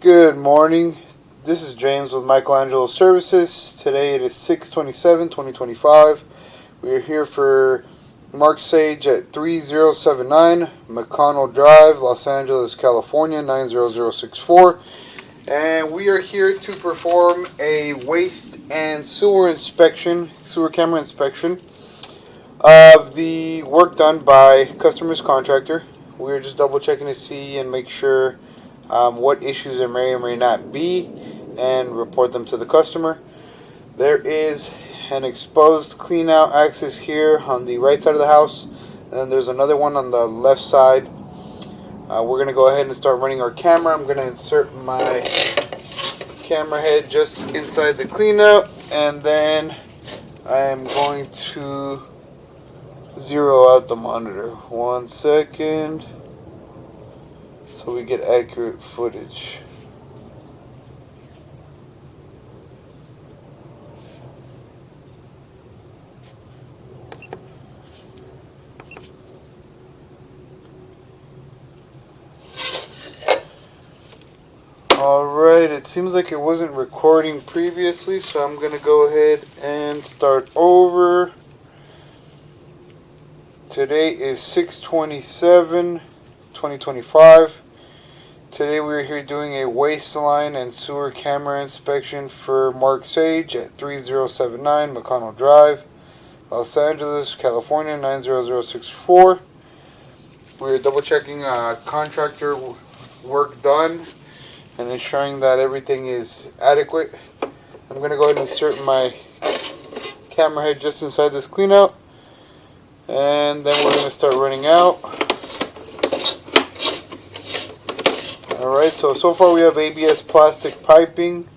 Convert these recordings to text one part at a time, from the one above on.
Good morning. This is James with Michelangelos Services. Today it is 6/27/2025. We are here for Mark Sage at 3079 McConnell Drive, Los Angeles, California 90064. And we are here to perform a waste and sewer camera inspection of the work done by customer's contractor. We are just double checking to see and make sure what issues there may or may not be, and report them to the customer. There is an exposed clean out axis here on the right side of the house, and then there's another one on the left side. We're going to go ahead and start running our camera. I'm going to insert my camera head just inside the clean out, and then I am going to zero out the monitor. 1 second. So we get accurate footage. Alright, it seems like it wasn't recording previously, so I'm going to go ahead and start over. Today is 6/27/2025. Today we are here doing a waste line and sewer camera inspection for Mark Sage at 3079 McConnell Drive, Los Angeles, California 90064. We are double checking contractor work done and ensuring that everything is adequate. I'm going to go ahead and insert my camera head just inside this cleanout, and then we're going to start running out. Alright, so far we have ABS plastic piping.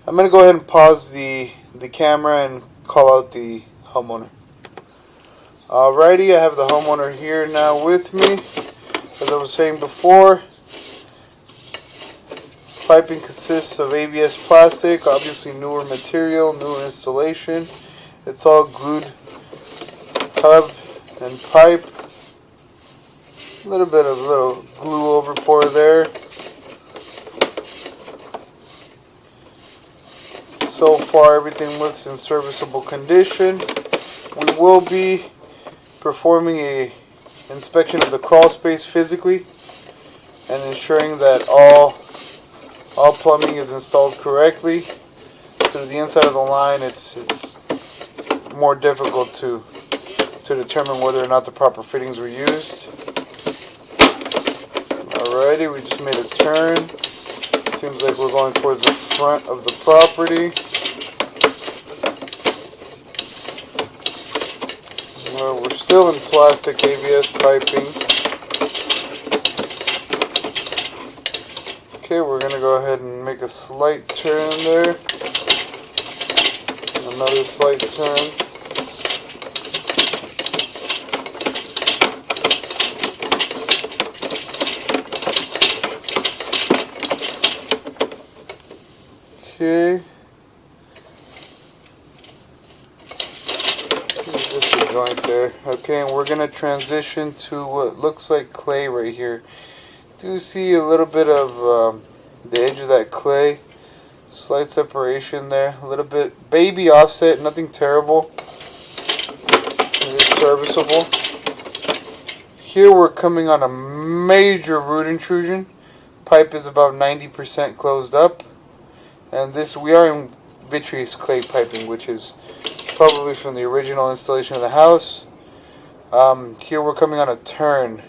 I'm going to go ahead and pause the camera and call out the homeowner. Alrighty, I have the homeowner here now with me. As I was saying before, piping consists of ABS plastic, obviously newer material, newer installation. It's all glued tub and pipe. A little bit of glue over pour there. So far everything looks in serviceable condition. We will be performing a inspection of the crawl space physically and ensuring that all plumbing is installed correctly. Through the inside of the line, it's more difficult to determine whether or not the proper fittings were used. Alrighty, we just made a turn. Seems like we're going towards the front of the property. We're still in plastic ABS piping. Okay, we're going to go ahead and make a slight turn there. Another slight turn. Okay. Just a joint there. Okay, and we're going to transition to what looks like clay right here. Do see a little bit of the edge of that clay. Slight separation there. A little bit baby offset, nothing terrible. It is serviceable. Here we're coming on a major root intrusion. Pipe is about 90% closed up. And we are in vitreous clay piping, which is probably from the original installation of the house. Here we're coming on a turn.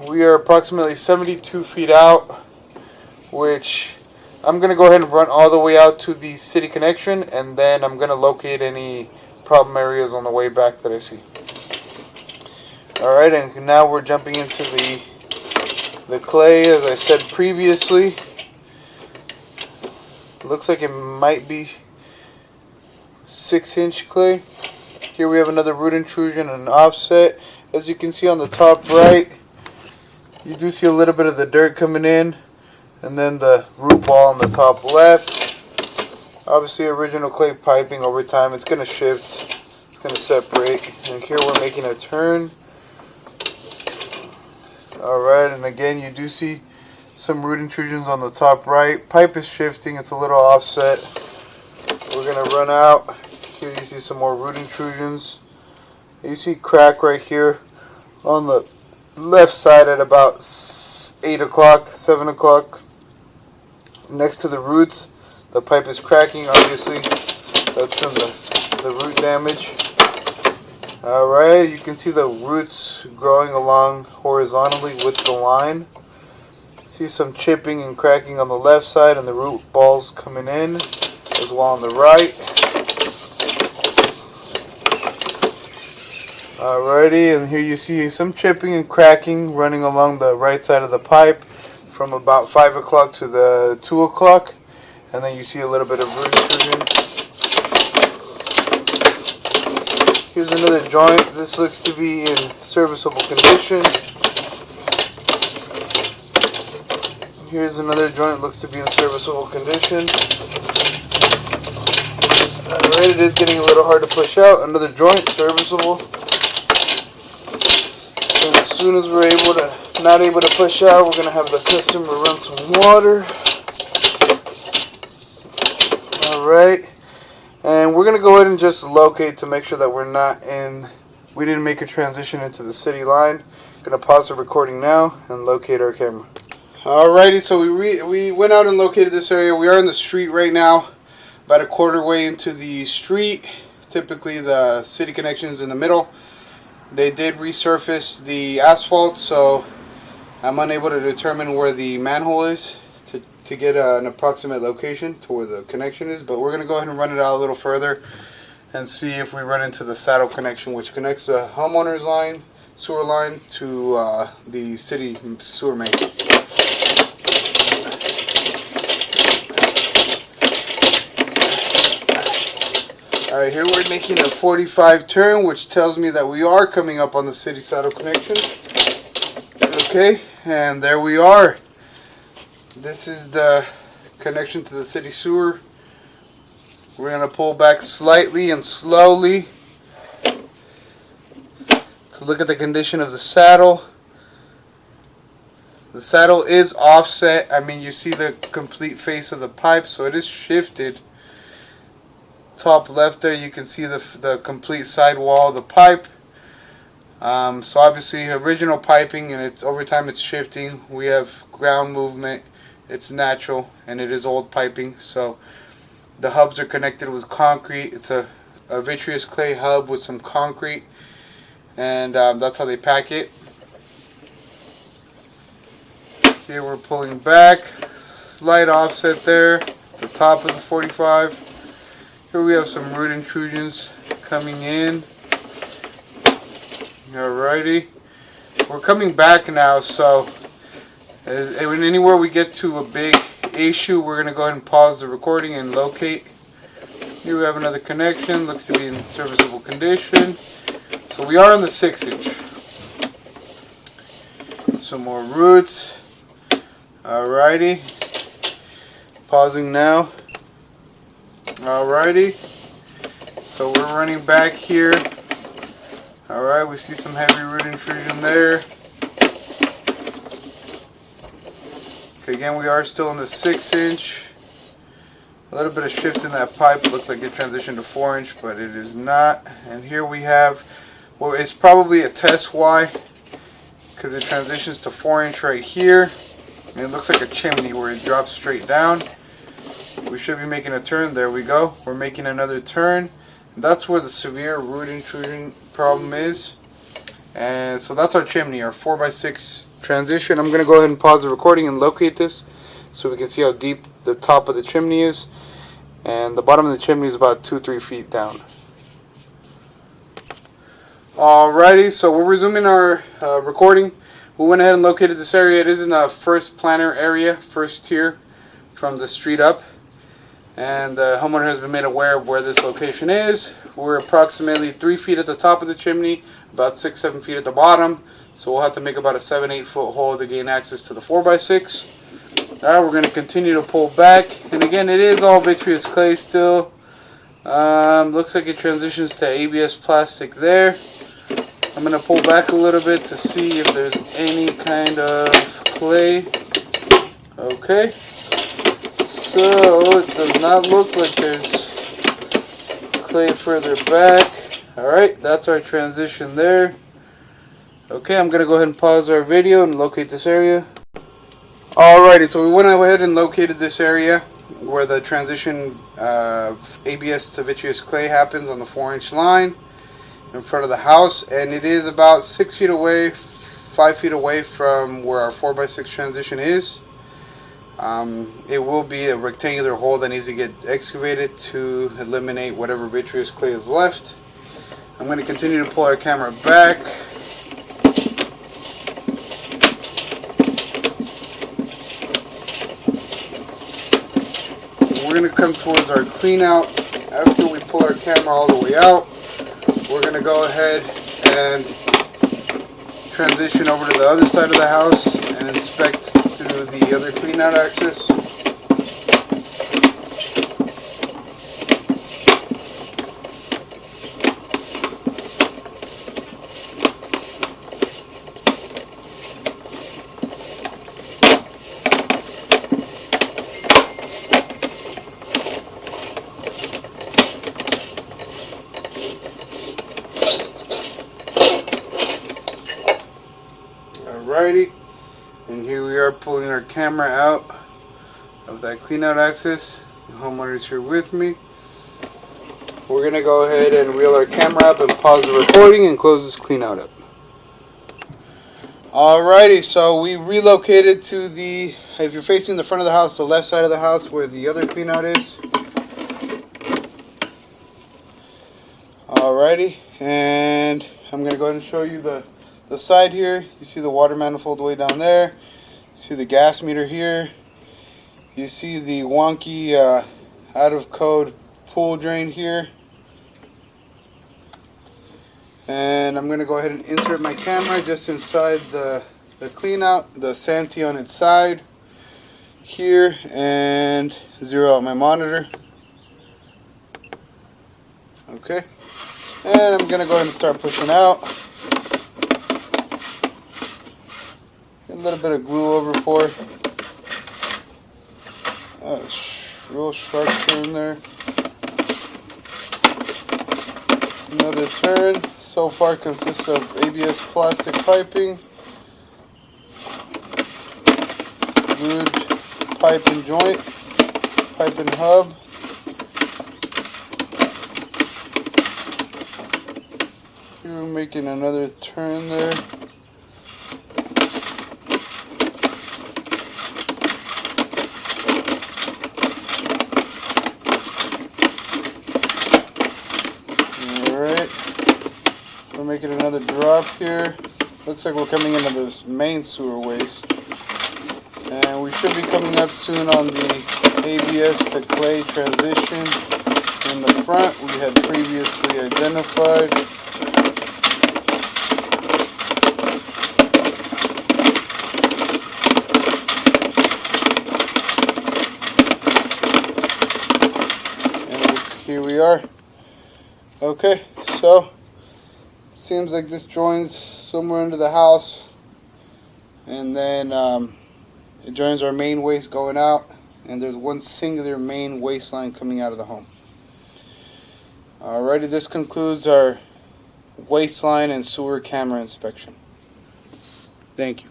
We are approximately 72 feet out, which I'm going to go ahead and run all the way out to the city connection, and then I'm going to locate any problem areas on the way back that I see. Alright, and now we're jumping into the clay, as I said previously. Looks like it might be 6-inch clay. Here we have another root intrusion and an offset. As you can see on the top right, you do see a little bit of the dirt coming in, and then the root ball on the top left. Obviously original clay piping. Over time it's going to shift, it's going to separate, and here we're making a turn. Alright, and again you do see some root intrusions on the top right. Pipe is shifting, it's a little offset. We're going to run out. Here you see some more root intrusions. You see crack right here on the left side at about 8 o'clock, 7 o'clock. Next to the roots, the pipe is cracking, obviously. That's from the root damage. Alright, you can see the roots growing along horizontally with the line. See some chipping and cracking on the left side and the root balls coming in as well on the right. Alrighty, and here you see some chipping and cracking running along the right side of the pipe from about 5 o'clock to the 2 o'clock. And then you see a little bit of root intrusion. Here's another joint. This looks to be in serviceable condition. Here's another joint. Looks to be in serviceable condition. Alright, it is getting a little hard to push out. Another joint, serviceable. And as soon as we're not able to push out, we're going to have the customer run some water. Alright. And we're going to go ahead and just locate to make sure that we didn't make a transition into the city line. Going to pause the recording now and locate our camera. Alrighty, so we went out and located this area. We are in the street right now, about a quarter way into the street. Typically the city connection is in the middle. They did resurface the asphalt, so I'm unable to determine where the manhole is to get an approximate location to where the connection is, but we're going to go ahead and run it out a little further and see if we run into the saddle connection, which connects the homeowner's line, sewer line, to the city sewer main. Alright, here we're making a 45 turn, which tells me that we are coming up on the city saddle connection. Okay, and there we are. This is the connection to the city sewer. We're going to pull back slightly and slowly to look at the condition of the saddle. The saddle is offset. I mean, you see the complete face of the pipe, so it is shifted. Top left there, you can see the complete side wall of the pipe. So obviously original piping, and over time it's shifting. We have ground movement. It's natural, and it is old piping. So the hubs are connected with concrete. It's a vitreous clay hub with some concrete, and that's how they pack it. Here we're pulling back, slight offset there, the top of the 45. Here we have some root intrusions coming in. Alrighty, we're coming back now, so anywhere we get to a big issue, we're going to go ahead and pause the recording and locate. Here we have another connection, looks to be in serviceable condition. So we are on the 6-inch. Some more roots. Alrighty, pausing now. Alrighty, so we're running back here. Alright, we see some heavy root intrusion there. Okay, again, we are still in the 6-inch. A little bit of shift in that pipe. It looked like it transitioned to 4-inch, but it is not. And here we have, well, it's probably a test Y, because it transitions to 4-inch right here. And it looks like a chimney where it drops straight down. We should be making a turn. There we go. We're making another turn. And that's where the severe root intrusion problem is. And so that's our chimney, our 4x6 transition. I'm going to go ahead and pause the recording and locate this so we can see how deep the top of the chimney is. And the bottom of the chimney is about 2-3 feet down. Alrighty, so we're resuming our recording. We went ahead and located this area. It is in the first planter area, first tier from the street up. And the homeowner has been made aware of where this location is. We're approximately 3 feet at the top of the chimney, about 6-7 feet at the bottom. So we'll have to make about a 7-8 foot hole to gain access to the 4x6. Alright, we're going to continue to pull back. And again, it is all vitreous clay still. Looks like it transitions to ABS plastic there. I'm going to pull back a little bit to see if there's any kind of clay. Okay, so it does not look like there's clay further back. Alright, that's our transition there. Okay, I'm going to go ahead and pause our video and locate this area. Alrighty, so we went ahead and located this area where the transition ABS to vitreous clay happens on the 4-inch line in front of the house, and it is about 6 feet away, 5 feet away from where our 4x6 transition is. It will be a rectangular hole that needs to get excavated to eliminate whatever vitreous clay is left. I'm going to continue to pull our camera back. We're going to come towards our clean out. After we pull our camera all the way out, we're going to go ahead and transition over to the other side of the house and inspect through the other clean out axis. Alrighty, and here we are pulling our camera out of that clean out axis. The homeowner's here with me. We're going to go ahead and reel our camera up and pause the recording and close this clean out up. Alrighty, so we relocated to the, if you're facing the front of the house, the left side of the house where the other clean out is. Alrighty, and I'm going to go ahead and show you the side here. You see the water manifold way down there. You see the gas meter here. You see the wonky out of code pool drain here. And I'm going to go ahead and insert my camera just inside the clean out, the Santee on its side here, and zero out my monitor. Okay, and I'm going to go ahead and start pushing out. A little bit of glue over pour. Real sharp turn there. Another turn. So far consists of ABS plastic piping, glued pipe and joint, pipe and hub. Here we're making another turn there. We're making another drop here. Looks like we're coming into this main sewer waste. And we should be coming up soon on the ABS to clay transition in the front we had previously identified. And here we are. Okay, so seems like this joins somewhere into the house, and then it joins our main waste going out, and there's one singular main waste line coming out of the home. Alrighty, this concludes our waste line and sewer camera inspection. Thank you.